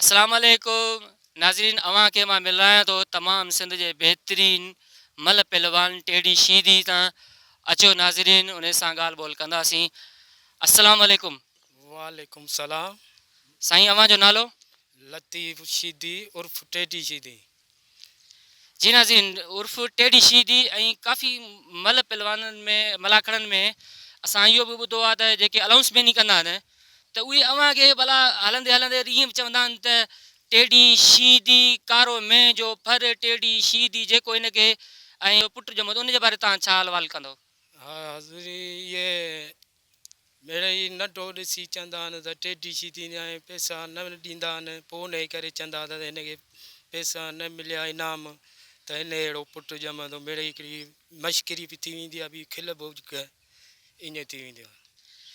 अस्सलाम वालेकुम नाज़रीन, अवां खे मां मिलायां थो तमामु सिंध जे बहितरीन मल पहलवान टेडी शीदी तां। अचो नाज़रीन, उन सां ॻाल्हि ॿोल कंदासीं। अस्सलाम वालेकुम। वालेकुम सलाम। साईं, अवां जो नालो? लतीफ़ शीदी उर्फ टेडी शीदी। जी नाज़रीन, उर्फ टेडी शीदी। ऐं काफ़ी मल पहलवाननि में मलाखड़नि में असां इहो बि ॿुधो आहे त जेके अनाउंसमेंट ई कंदा आहिनि त उहे अव्हां खे भला हलंदे हलंदे ईअं चवंदा आहिनि त टेडी शीदी कारो में जो फर टेडी शीदी जेको हिनखे ऐं पुटु ॼमो त उन जे बारे तव्हां छा हलवाल कंदो? हा हज़ूरी, इहे मिड़ई नंढो ॾिसी चवंदा आहिनि त टेडी शीदी ऐं पैसा न ॾींदा आहिनि, पोइ उन करे चवंदा त हिनखे पैसा न मिलिया इनाम त हिन अहिड़ो पुटु ॼमंदो। मिड़ई हिकिड़ी मश्करी बि थी वेंदी आहे, ॿी खिल ॿोझ ईअं थी वेंदी आहे।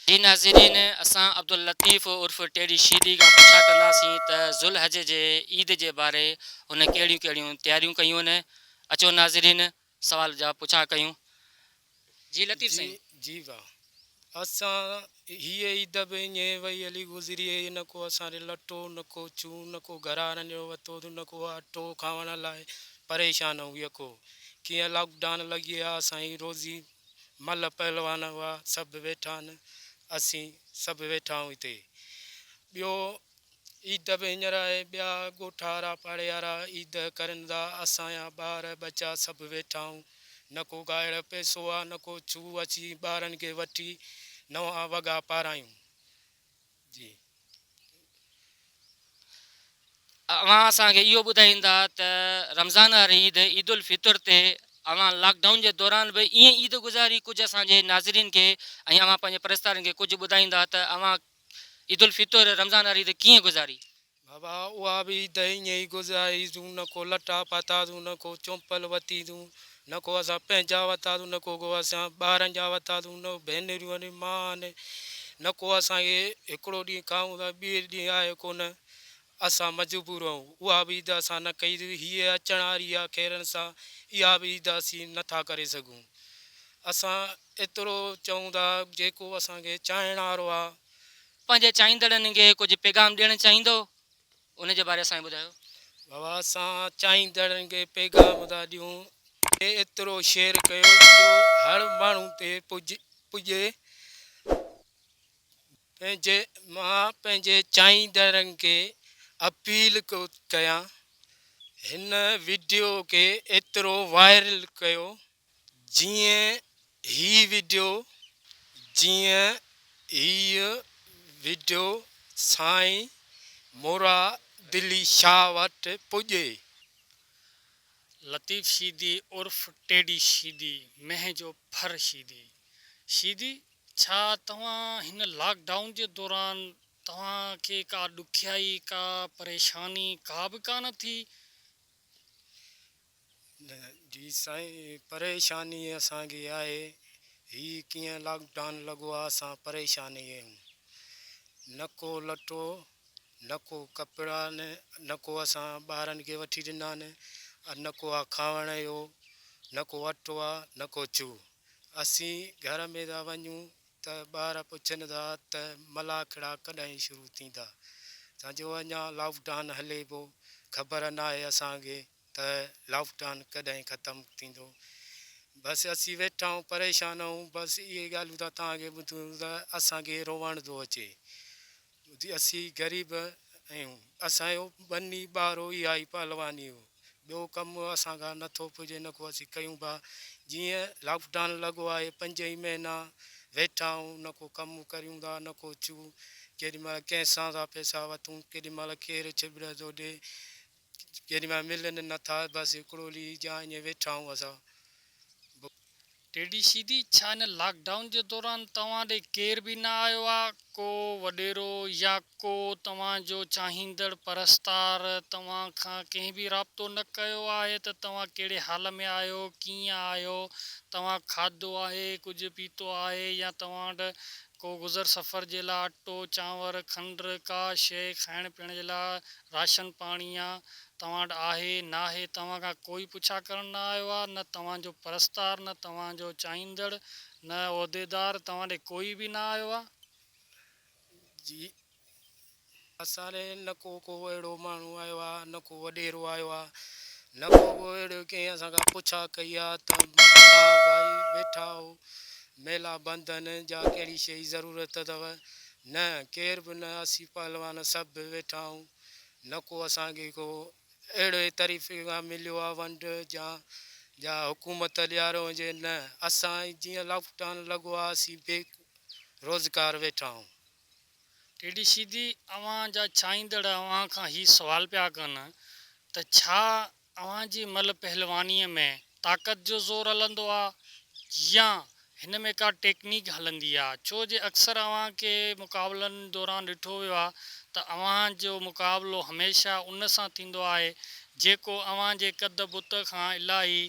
जी नाज़रीन, असां अब्दुल लतीफ़ उर्फ टेडी शीदी खां पुछा कंदासीं त ज़ुल्हज जे ईद जे बारे हुन कहिड़ियूं कहिड़ियूं तयारियूं कयूं आहिनि। अचो नाज़रीन, सवाल जवाब पुछा कयूं। जी लतीफ़ साईं। जी वाह। असां हीअ ईद बि ईअं वई हली गुज़री, न को असां ॾे लटो, न को चू, न को घरारनि जो वरितो, न को अटो खाइण लाइ परेशान ऐं यको कीअं लॉकडाउन लॻी विया। असांजी रोज़ी मल पहलवान हुआ सभु वेठा आहिनि, असीं सभु वेठा आहियूं हिते। ॿियो ईद बि हींअर आहे, ॿिया ॻोठ वारा पाड़े वारा ईद करनि था, असांजा ॿार बचा सभु वेठा आहियूं। न को ॻाइड़ पैसो आहे, न को छू अची ॿारनि खे वठी नवां वॻा पारायूं। जी अव्हां असांखे इहो ॿुधाईंदा त रमज़ान वारी ईद ईद उल फितर ते अव्हां लॉकडाउन जे दौरान बि ईअं ईद गुज़ारी कुझु असांजे नाज़रीन खे ऐं अव्हां पंहिंजे परस्तारनि खे कुझु ॿुधाईंदा त अव्हां ईद उल फितर रमज़ान वारी ईद कीअं गुज़ारी? बाबा उहा बि ईद ईअं ई गुज़ारीसूं, न को लटा पातासूं, न को चोंपल वरितीसूं, न को असां पंहिंजा वरितासूं, न को असां ॿारनि जा वरितासूं, न भेनरियूं आहिनि, मां आहिनि, न को असांखे हिकिड़ो ॾींहुं खाऊं था ॿिए ॾींहुं आहे कोन, असां मजबूर आहियूं। उहा बि ईद असां न कई। हीअ अचण वारी आहे खैरनि सां, इहा बि ईद असीं नथा करे सघूं। असां एतिरो चऊं था, जेको असांखे चाहीण वारो आहे। पंहिंजे चाहींदड़नि खे कुझु पैगाम ॾियणु चाहींदो, उन जे बारे असांखे ॿुधायो। बाबा असां चाहींदड़नि खे पैगाम था ॾियूं, एतिरो शेयर कयो जो हर माण्हू ते पुॼे। मां पंहिंजे चाहींदड़नि खे अपील कयां, हिन वीडियो खे एतिरो वायरल कयो जीअं हीअ वीडियो साईं मुरादिली शाह वटि पुॼे। लतीफ़ शीदी उर्फ टेडी शीदी, मेह जो फर शीदी। शीदी, छा तव्हां हिन लॉकडाउन जे दौरान तव्हांखे का ॾुखियाई, का परेशानी का बि कान थी? जी साईं, परेशानी असांखे आहे। हीअ कीअं लॉकडाउन लॻो आहे, असां परेशान ई आहियूं। न को लटो, न को कपिड़ा, न को असां ॿारनि खे वठी ॾिना आहिनि, न को आहे खाइण जो, न को अटो आहे, न को चू। असीं घर में था वञूं त ॿार पुछनि था त मलाखड़ा कॾहिं शुरू थींदा। तव्हांजो अञा लॉकडाउन हले पियो, ख़बर न आहे असांखे त लॉकडाउन कॾहिं ख़तमु थींदो। बसि असीं वेठा आहियूं, परेशान आहियूं। बसि इहे ॻाल्हियूं था तव्हांखे ॿुधूं त असांखे रोअण थो अचे। असीं ग़रीब आहियूं, असांजो बनी ॿारो इहा ई पहलवानी हो, ॿियो कमु असांखां नथो पुॼे, न को असीं कयूं पिया। जीअं लॉकडाउन लॻो आहे, 5 ई महीना वेठा आहियूं, न को कमु करियूं था, न को चू। केॾीमहिल कंहिंसां था पैसा वठूं, केॾीमहिल केरु छिॿिर थो ॾिए, केॾीमहिल मिलनि नथा। बसि हिकिड़ो ॾींहुं जा ईअं वेठा आहियूं असां। टेडी शीदी, छा हिन लॉकडाउन जे दौरान तव्हां ॾे केर बि न आयो आहे, को वॾेरो या को तव्हांजो चाहींदड़ परस्तार तव्हां खां कंहिं बि राब्तो न कयो आहे त तव्हां कहिड़े हाल में आहियो, कीअं आहियो, तव्हां खाधो आहे, कुझु पीतो आहे, या तव्हां वटि को गुज़र सफ़र जे लाइ अटो चांवर खंड का शइ खाइण पीअण जे लाइ राशन पाणी आहे तव्हां वटि आहे न आहे? तव्हां खां कोई पुछा करण न आयो आहे, न तव्हांजो परस्तार, न तव्हांजो चाहींदड़, न उहिदेदार, तव्हां ॾे कोई बि न आयो आहे? जी असांजे न को अहिड़ो माण्हू आयो आहे, न को वॾेरो आयो आहे, न को अहिड़ो कंहिं असां खां पुछा कई आहे त तव्हां भाई वेठा हो मेला बंधन जा कहिड़ी शइ जी ज़रूरत अथव, न केर बि न, असीं पहलवान सभु वेठा आहियूं। न को असांखे को अहिड़े तरीक़े खां मिलियो आहे वंड या हुकूमत ॾियारो हुजे, न असां जीअं लॉकडाउन लॻो आहे असीं बेरोज़गार वेठा आहियूं। टेडी सीधी अवां जा चाहींदड़ अवां खां ही सुवाल पिया कनि त छा अवां जी मल पहलवानीअ में ताक़त जो ज़ोर हलंदो आहे या हिन में का टेक्निक हलंदी आहे? छो जे अक्सर अवां खे मुक़ाबलनि दौरान ॾिठो वियो आहे त अवां जो मुक़ाबिलो हमेशह उन सां थींदो आहे जेको अवां जे कद बुत खां इलाही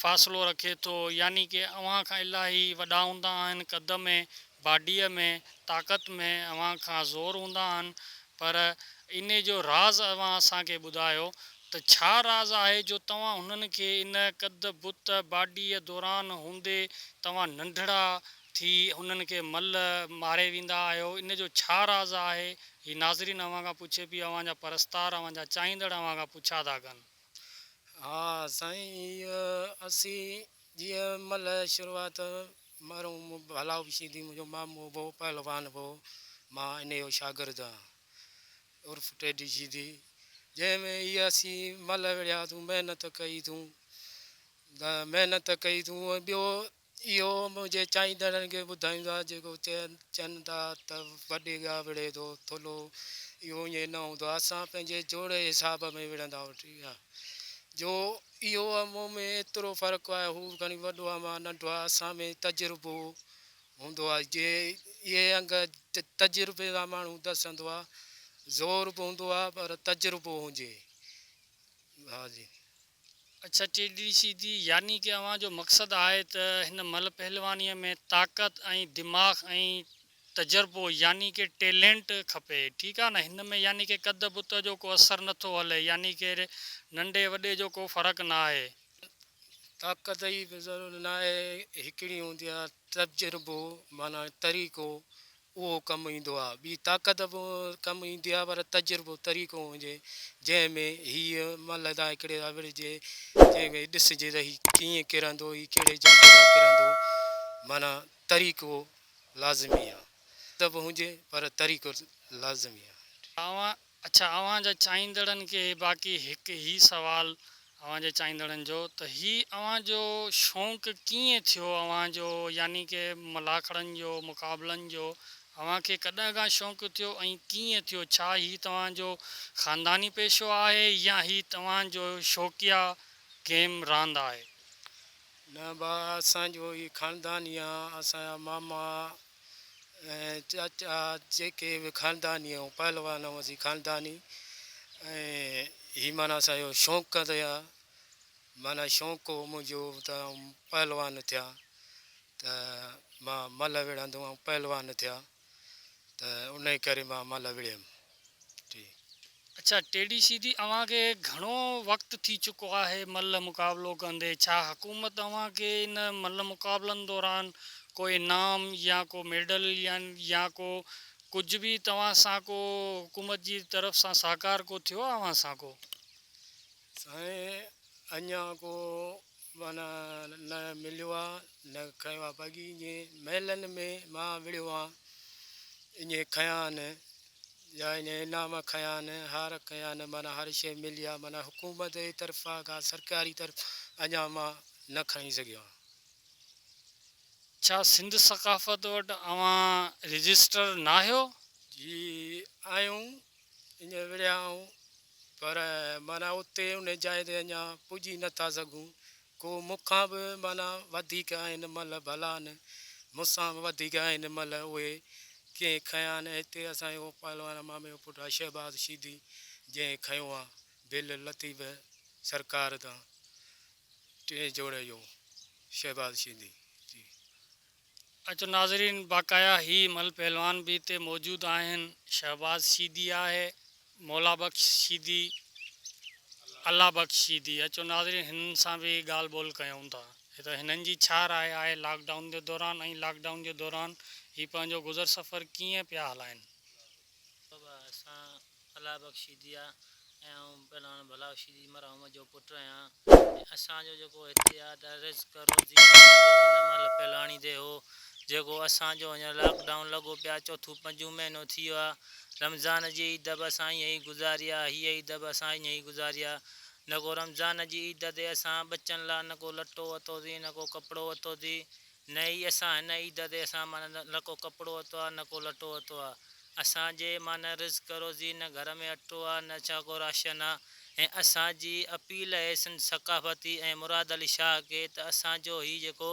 फ़ासिलो रखे थो, यानी कि अवां खां इलाही वॾा हूंदा आहिनि कद में, बाडीअ में, ताक़त में अवां खां ज़ोर हूंदा आहिनि। पर इन जो राज़ अवां असांखे ॿुधायो त छा राज़ आहे जो तव्हां हुननि खे इन कद बुत बाडीअ दौरान हूंदे तव्हां नंढड़ा थी हुननि खे मल मारे वेंदा आहियो? इन जो छा राज़ आहे? ही नाज़रीन अवां खां पुछे पई, अवां जा परस्तार, अवां जा चाहींदड़ अवां खां पुछा था कनि। हा साईं, असीं जीअं मल शुरूआत माण्हू भला सीधी मुंहिंजो मामो हो पहलवान हो, मां इन जो शागिर्दु आहियां उर्फ़ टेडी सीधी, जंहिंमें इहा असीं मल विढ़ियासीं, महिनत कई अथऊं महिनत कई अथऊं। ॿियो इहो मुंहिंजे चाहींदड़नि खे ॿुधाईंदो आहे, जेको चवनि था त वॾे खां विढ़े थो थुल्हो, इहो ईअं न हूंदो आहे, असां पंहिंजे जोड़ जे हिसाब में विढ़ंदा आहियूं। ठीकु आहे, जो इहो मूं में एतिरो फ़र्क़ु आहे, हू घणी वॾो आहे मां नंढो आहे, असां में तजुर्बो हूंदो आहे। जे इहे अंग तजुर्बे सां माण्हू दसंदो आहे, ज़ोर बि हूंदो आहे पर तजुर्बो हुजे। हा जी। अच्छा टेडी सीधी, यानी कि अवां जो मक़सदु आहे त हिन मल पहलवानीअ में ताक़त ऐं दिमाग़ ऐं तजुर्बो यानी कि टैलेंट खपे, ठीकु आहे न? हिन में यानी कि कद बुत जो को असरु नथो हले, यानी कि नंढे वॾे जो को फ़र्क़ु न आहे? ताक़त जी बि ज़रूरत न आहे, हिकिड़ी हूंदी आहे तजुर्बो, माना तरीक़ो, उहो कमु ईंदो आहे। ॿी ताक़त बि कमु ईंदी आहे पर तजुर्बो तरीक़ो हुजे, जंहिंमें हीअ मल तां हिकिड़े सां विढ़िजे, जंहिंमें ॾिसिजे त हीउ कीअं किरंदो, हीउ कहिड़े जॻह सां किरंदो, माना तरीक़ो लाज़मी आहे। त बि हुजे पर तरीक़ो लाज़मी आहे। अच्छा अवां जा चाहींदड़नि खे बाक़ी हिकु ही सुवाल अवां जे चाहींदड़नि जो, त ही अवां जो शौक़ु कीअं थियो अवां जो, यानी कि मलाखड़नि जो, मुक़ाबलनि जो अवां खे कॾहिं खां शौक़ु थियो ऐं कीअं थियो? छा ही तव्हांजो ख़ानदानी पेशो आहे या ही तव्हांजो शौक़िया गेम रांदि आहे? न भाउ, असांजो ही ख़ानदानी आहे। असांजा मामा ऐं चाचा जेके बि ख़ानदानी ऐं पहलवान हुआसीं ख़ानदानी, ऐं ही माना असांजो शौक़ु थिया, माना शौक़ु हो मुंहिंजो त पहलवान थिया, त मां मल विढ़ंदो ऐं पहलवान थिया, त उन जे करे मां मल विढ़ियमि। अच्छा टेडी सीधी, अवां खे घणो वक़्तु थी चुको आहे मल मुक़ाबिलो कंदे? छा हुकूमत अवां खे इन मल मुक़ाबलनि दौरान को इनाम या को मेडल या को कुझु बि तव्हां सां को हुकूमत जी तरफ़ सां सहकार को थियो आहे अवां सां को? साईं अञा को माना न मिलियो आहे, न खयो आहे। बाक़ी ईअं मेलनि में मां विढ़ियो आहियां, ईअं खयां आहिनि या ईअं इनाम खयां आहिनि, हार कया आहिनि, माना हर शइ मिली आहे, माना हुकूमत जे तरफ़ां खां सरकारी तरफ़ अञा मां न खणी सघियो आहियां। छा सिंध सक़ाफ़त वटि अवां रजिस्टर न आहियो? जी आहियूं, ईअं विढ़िया आहियूं, पर माना उते उन जाइ ते अञा पुॼी नथा सघूं। को मूंखां बि माना वधीक आहिनि मल, भला आहिनि मूंसां बि वधीक आहिनि मल, उहे कंहिं खयां आहिनि। हिते असांजो पहलवान मामे जो पुटु आहे शहबाज़ सीधी, जंहिं खयो आहे बिल लतीफ़ सरकार तां 3 जोड़ जो, शहबाज़ सीधी। अचो नाज़रीन, बाक़ाया ही मल पहलवान भी हिते मौजूदु आहिनि। शहबाज़ सीधी आहे, मौला बख़्श सीधी, अल्लाह बख़्श सीधी। अचो नाज़रीन, हिननि सां बि ॻाल्हि ॿोल कयूं था त हिननि जी छा राय आहे लॉकडाउन जे दौरान, ऐं लॉकडाउन जे दौरान ही पंहिंजो गुज़र सफ़र कीअं पिया हलाइनि। असां भला बख़्शी दी आहे ऐं पहिरियों भला बख़्शी दी मरहम जो पुटु आहियां। असांजो जेको हिते आहे त रिस्क रोज़ी महिल पहिलाणी ते हो जेको असांजो हींअर लॉकडाउन लॻो पिया, चोथों 5 महीनो थी वियो आहे। रमज़ान जी ईद बि असां ईअं ई गुज़ारी आहे, हीअ ईद बि असां ईअं ई गुज़ारी आहे। न को रमज़ान जी ईद ते असां बचनि लाइ न को लटो वरितोसीं, न को कपिड़ो वरितोसीं, न ई असां हिन ईद ते असां माना न को कपिड़ो वरितो आहे, न को लटो वरितो आहे। असांजे माना रिस्क रोज़ी न घर में अटो आहे, न छा को राशन आहे। ऐं असांजी अपील आहे सकाफ़ती ऐं मुराद अली शाह खे त असांजो हीउ जेको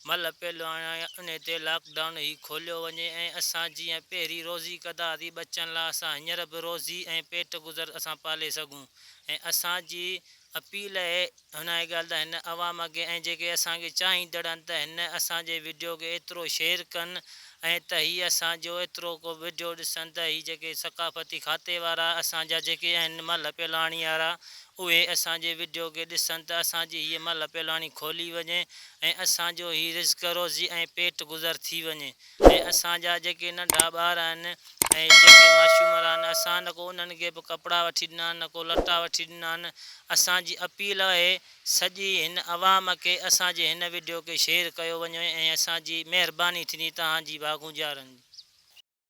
मल पहिलवान उन ते लॉकडाउन ही खोलियो वञे ऐं असां जीअं पहिरीं रोज़ी कंदा हुआसीं बचनि लाइ, असां हींअर बि रोज़ी ऐं पेट गुज़र असां पाले सघूं। ऐं असांजी अपील आहे हुन जी ॻाल्हि त हिन अवाम खे ऐं जेके असांखे चाहींदड़ आहिनि त हिन असांजे वीडियो खे एतिरो शेयर कनि ऐं त हीअ असांजो एतिरो को वीडियो ॾिसनि त हीअ जेके सकाफ़ती खाते वारा असांजा जेके आहिनि मल पहिलाणी वारा उहे असांजे वीडियो खे ॾिसनि त असांजी हीअ मल पहिलाणी खोली वञे ऐं असांजो हीअ रिस्क रोज़ी ऐं पेट गुज़र थी वञे। ऐं असांजा जेके नंढा ॿार आहिनि ऐं जेके मासूम आहिनि असां न को उन्हनि खे बि कपिड़ा वठी ॾिना आहिनि, न को लटा वठी ॾिना आहिनि। असांजी अपील आहे सॼी हिन अवाम खे असांजे हिन वीडियो खे शेयर कयो वञे ऐं असांजी महिरबानी थींदी तव्हांजी भागुज़ारनि।